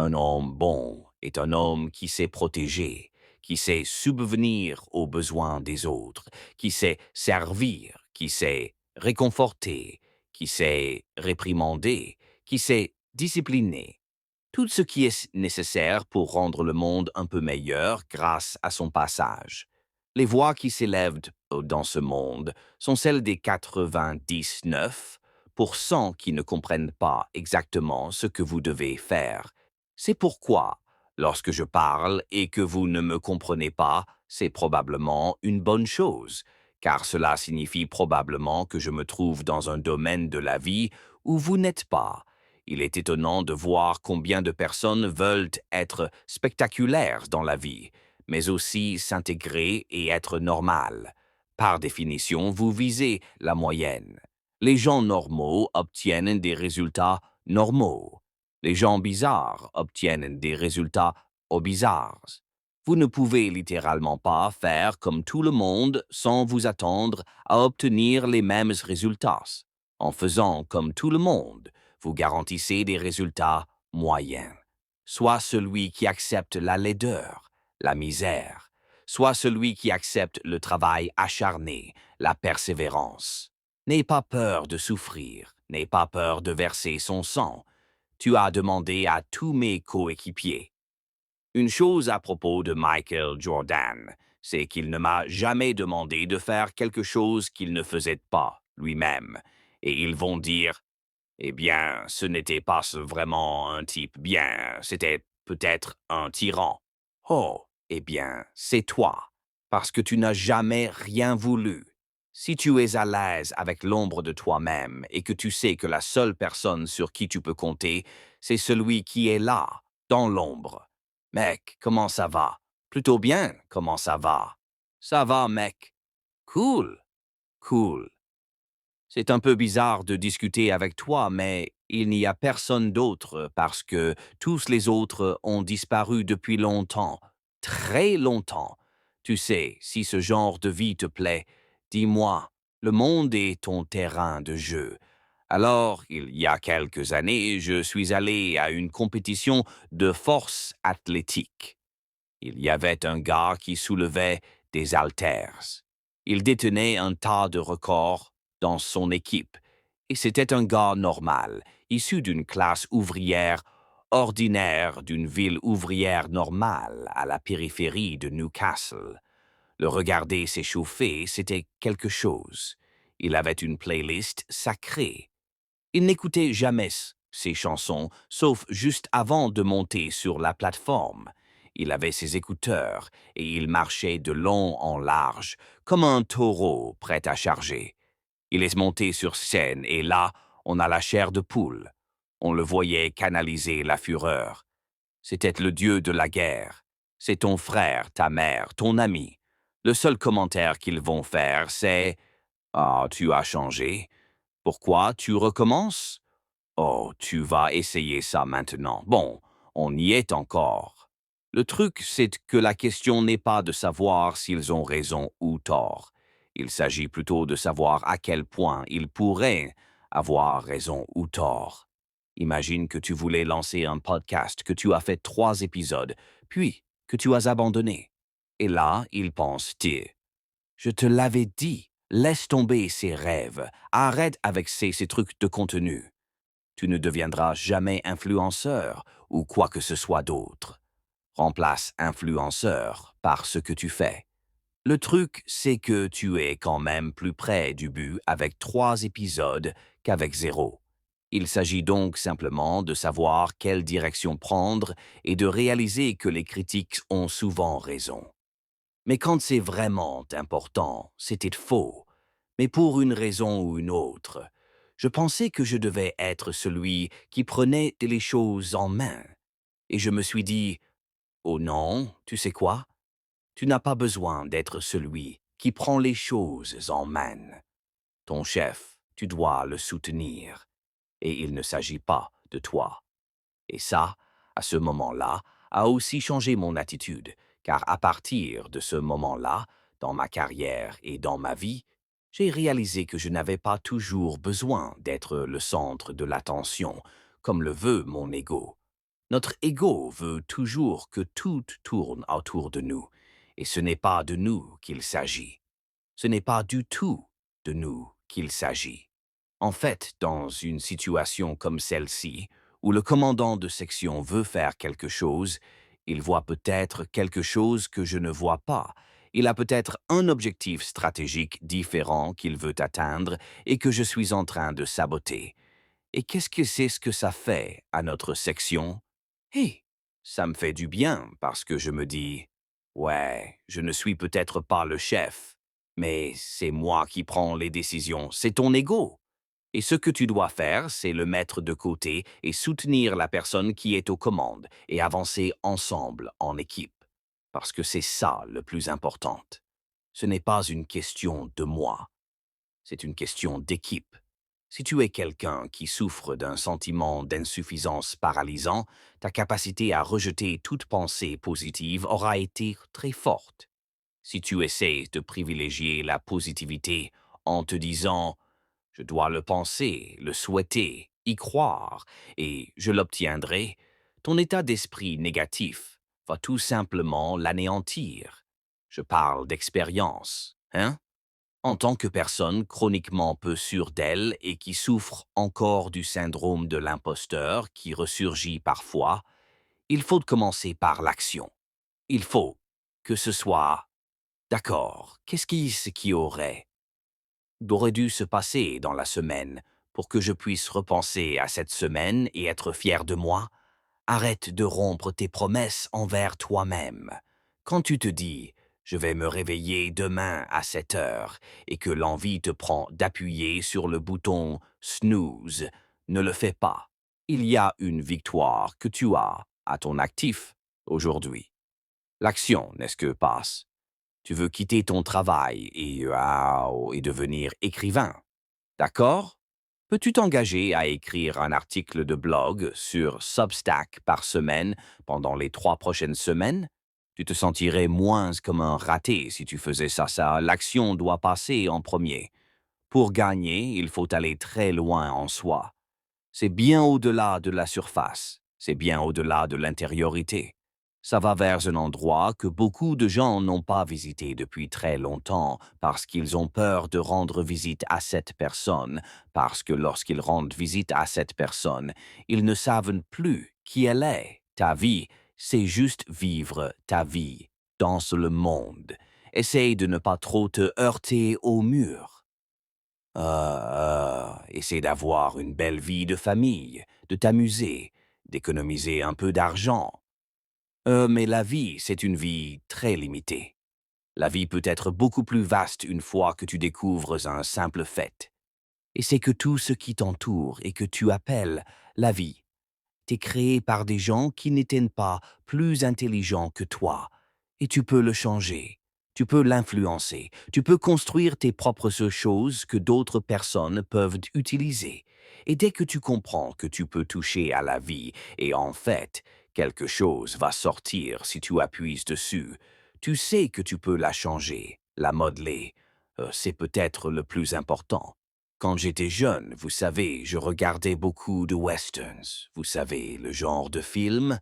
Un homme bon est un homme qui sait protéger, qui sait subvenir aux besoins des autres, qui sait servir, qui sait réconforter, qui sait réprimander, qui sait discipliner. Tout ce qui est nécessaire pour rendre le monde un peu meilleur grâce à son passage. Les voix qui s'élèvent dans ce monde sont celles des 99% qui ne comprennent pas exactement ce que vous devez faire. C'est pourquoi, lorsque je parle et que vous ne me comprenez pas, c'est probablement une bonne chose, car cela signifie probablement que je me trouve dans un domaine de la vie où vous n'êtes pas. Il est étonnant de voir combien de personnes veulent être spectaculaires dans la vie, mais aussi s'intégrer et être normal. Par définition, vous visez la moyenne. Les gens normaux obtiennent des résultats normaux. Les gens bizarres obtiennent des résultats bizarres. Vous ne pouvez littéralement pas faire comme tout le monde sans vous attendre à obtenir les mêmes résultats. En faisant comme tout le monde, vous garantissez des résultats moyens. Soit celui qui accepte la laideur, la misère, soit celui qui accepte le travail acharné, la persévérance. N'aie pas peur de souffrir, n'aie pas peur de verser son sang. Tu as demandé à tous mes coéquipiers. Une chose à propos de Michael Jordan, c'est qu'il ne m'a jamais demandé de faire quelque chose qu'il ne faisait pas lui-même. Et ils vont dire, eh bien, ce n'était pas vraiment un type bien, c'était peut-être un tyran. Oh, eh bien, c'est toi, parce que tu n'as jamais rien voulu. Si tu es à l'aise avec l'ombre de toi-même et que tu sais que la seule personne sur qui tu peux compter, c'est celui qui est là, dans l'ombre. Mec, comment ça va? Plutôt bien, comment ça va? Ça va, mec. Cool, cool. C'est un peu bizarre de discuter avec toi, mais il n'y a personne d'autre parce que tous les autres ont disparu depuis longtemps, très longtemps. Tu sais, si ce genre de vie te plaît, dis-moi, le monde est ton terrain de jeu. Alors, il y a quelques années, je suis allé à une compétition de force athlétique. Il y avait un gars qui soulevait des haltères. Il détenait un tas de records dans son équipe, et c'était un gars normal, issu d'une classe ouvrière ordinaire d'une ville ouvrière normale à la périphérie de Newcastle. Le regarder s'échauffer, c'était quelque chose. Il avait une playlist sacrée. Il n'écoutait jamais ses chansons, sauf juste avant de monter sur la plateforme. Il avait ses écouteurs et il marchait de long en large, comme un taureau prêt à charger. Il est monté sur scène et là, on a la chair de poule. On le voyait canaliser la fureur. C'était le dieu de la guerre. C'est ton frère, ta mère, ton ami. Le seul commentaire qu'ils vont faire, c'est «Ah, tu as changé. Pourquoi tu recommences?» Oh, tu vas essayer ça maintenant. Bon, on y est encore. Le truc, c'est que la question n'est pas de savoir s'ils ont raison ou tort. Il s'agit plutôt de savoir à quel point ils pourraient avoir raison ou tort. Imagine que tu voulais lancer un podcast, que tu as fait 3 épisodes, puis que tu as abandonné. Et là, ils pensent, je te l'avais dit, laisse tomber ces rêves, arrête avec ces trucs de contenu. Tu ne deviendras jamais influenceur ou quoi que ce soit d'autre. Remplace influenceur par ce que tu fais. Le truc, c'est que tu es quand même plus près du but avec 3 épisodes qu'avec zéro. Il s'agit donc simplement de savoir quelle direction prendre et de réaliser que les critiques ont souvent raison. Mais quand c'est vraiment important, c'était faux, mais pour une raison ou une autre. Je pensais que je devais être celui qui prenait les choses en main. Et je me suis dit, oh non, tu sais quoi? Tu n'as pas besoin d'être celui qui prend les choses en main. Ton chef, tu dois le soutenir. Et il ne s'agit pas de toi. Et ça, à ce moment-là, a aussi changé mon attitude, car à partir de ce moment-là, dans ma carrière et dans ma vie, j'ai réalisé que je n'avais pas toujours besoin d'être le centre de l'attention, comme le veut mon ego. Notre ego veut toujours que tout tourne autour de nous, et ce n'est pas de nous qu'il s'agit. Ce n'est pas du tout de nous qu'il s'agit. En fait, dans une situation comme celle-ci, où le commandant de section veut faire quelque chose, il voit peut-être quelque chose que je ne vois pas. Il a peut-être un objectif stratégique différent qu'il veut atteindre et que je suis en train de saboter. Et qu'est-ce que c'est ce que ça fait à notre section? Hé, ça me fait du bien parce que je me dis, ouais, je ne suis peut-être pas le chef, mais c'est moi qui prends les décisions, c'est ton ego. Et ce que tu dois faire, c'est le mettre de côté et soutenir la personne qui est aux commandes et avancer ensemble en équipe. Parce que c'est ça le plus important. Ce n'est pas une question de moi, c'est une question d'équipe. Si tu es quelqu'un qui souffre d'un sentiment d'insuffisance paralysant, ta capacité à rejeter toute pensée positive aura été très forte. Si tu essaies de privilégier la positivité en te disant je dois le penser, le souhaiter, y croire, et je l'obtiendrai, ton état d'esprit négatif va tout simplement l'anéantir. Je parle d'expérience, hein? En tant que personne chroniquement peu sûre d'elle et qui souffre encore du syndrome de l'imposteur qui ressurgit parfois, il faut commencer par l'action. Il faut que ce soit d'accord, qu'est-ce qui aurait dû se passer dans la semaine pour que je puisse repenser à cette semaine et être fier de moi? Arrête de rompre tes promesses envers toi-même. Quand tu te dis « je vais me réveiller demain à 7 heures » et que l'envie te prend d'appuyer sur le bouton « snooze », ne le fais pas. Il y a une victoire que tu as à ton actif aujourd'hui. L'action n'est-ce que passe. Tu veux quitter ton travail et devenir écrivain. D'accord? Peux-tu t'engager à écrire un article de blog sur Substack par semaine pendant les 3 prochaines semaines? Tu te sentirais moins comme un raté si tu faisais ça. L'action doit passer en premier. Pour gagner, il faut aller très loin en soi. C'est bien au-delà de la surface. C'est bien au-delà de l'intériorité. Ça va vers un endroit que beaucoup de gens n'ont pas visité depuis très longtemps parce qu'ils ont peur de rendre visite à cette personne, parce que lorsqu'ils rendent visite à cette personne, ils ne savent plus qui elle est. Ta vie, c'est juste vivre ta vie. Danse le monde. Essaye de ne pas trop te heurter au mur. Essaie d'avoir une belle vie de famille, de t'amuser, d'économiser un peu d'argent. Mais la vie, c'est une vie très limitée. La vie peut être beaucoup plus vaste une fois que tu découvres un simple fait. Et c'est que tout ce qui t'entoure et que tu appelles la vie t'es créé par des gens qui n'étaient pas plus intelligents que toi. Et tu peux le changer. Tu peux l'influencer. Tu peux construire tes propres choses que d'autres personnes peuvent utiliser. Et dès que tu comprends que tu peux toucher à la vie et en fait, quelque chose va sortir si tu appuies dessus, tu sais que tu peux la changer, la modeler. C'est peut-être le plus important. Quand j'étais jeune, vous savez, je regardais beaucoup de westerns. Vous savez, le genre de film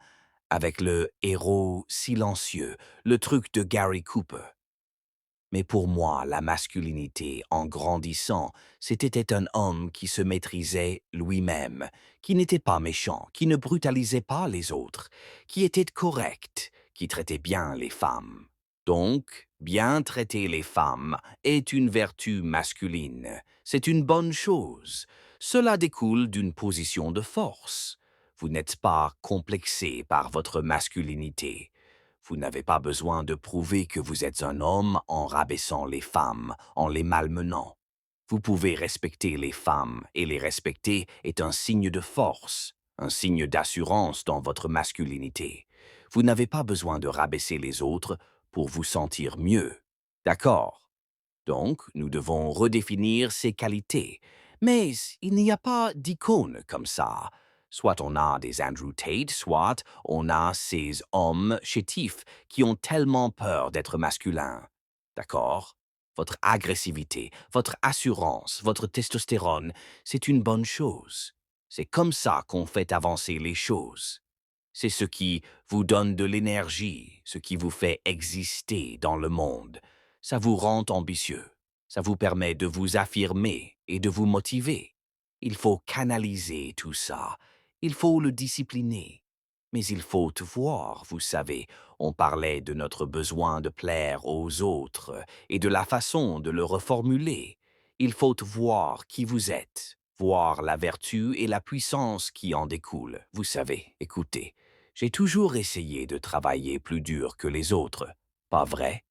avec le héros silencieux, le truc de Gary Cooper. Mais pour moi, la masculinité, en grandissant, c'était un homme qui se maîtrisait lui-même, qui n'était pas méchant, qui ne brutalisait pas les autres, qui était correct, qui traitait bien les femmes. Donc, bien traiter les femmes est une vertu masculine. C'est une bonne chose. Cela découle d'une position de force. Vous n'êtes pas complexé par votre masculinité. Vous n'avez pas besoin de prouver que vous êtes un homme en rabaissant les femmes, en les malmenant. Vous pouvez respecter les femmes, et les respecter est un signe de force, un signe d'assurance dans votre masculinité. Vous n'avez pas besoin de rabaisser les autres pour vous sentir mieux. D'accord? Donc, nous devons redéfinir ces qualités. Mais il n'y a pas d'icône comme ça. Soit on a des Andrew Tate, soit on a ces hommes chétifs qui ont tellement peur d'être masculins. D'accord? Votre agressivité, votre assurance, votre testostérone, c'est une bonne chose. C'est comme ça qu'on fait avancer les choses. C'est ce qui vous donne de l'énergie, ce qui vous fait exister dans le monde. Ça vous rend ambitieux. Ça vous permet de vous affirmer et de vous motiver. Il faut canaliser tout ça. Il faut le discipliner. Mais il faut te voir, vous savez. On parlait de notre besoin de plaire aux autres et de la façon de le reformuler. Il faut voir qui vous êtes, voir la vertu et la puissance qui en découlent. Vous savez, écoutez, j'ai toujours essayé de travailler plus dur que les autres, pas vrai?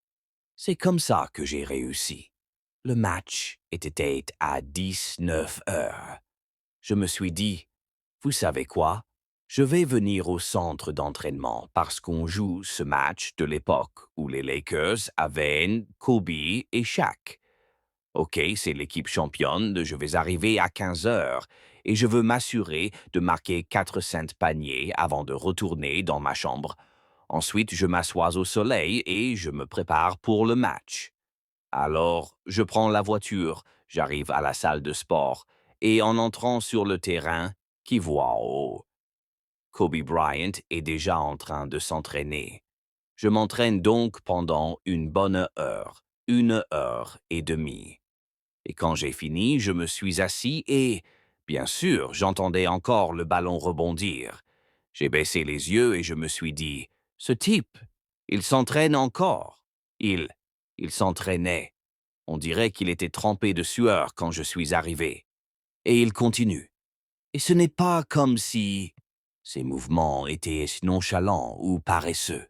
C'est comme ça que j'ai réussi. Le match était à 19 heures. Je me suis dit, vous savez quoi? Je vais venir au centre d'entraînement parce qu'on joue ce match de l'époque où les Lakers avaient Kobe et Shaq. Ok, c'est l'équipe championne, je vais arriver à 15 heures et je veux m'assurer de marquer 400 paniers avant de retourner dans ma chambre. Ensuite, je m'assois au soleil et je me prépare pour le match. Alors, je prends la voiture, j'arrive à la salle de sport et en entrant sur le terrain, qui voit oh, Kobe Bryant est déjà en train de s'entraîner. Je m'entraîne donc pendant une bonne heure, 1 heure et demie. Et quand j'ai fini, je me suis assis et, bien sûr, j'entendais encore le ballon rebondir. J'ai baissé les yeux et je me suis dit, ce type, il s'entraîne encore. Il s'entraînait. On dirait qu'il était trempé de sueur quand je suis arrivé. Et il continue. Et ce n'est pas comme si ses mouvements étaient nonchalants ou paresseux.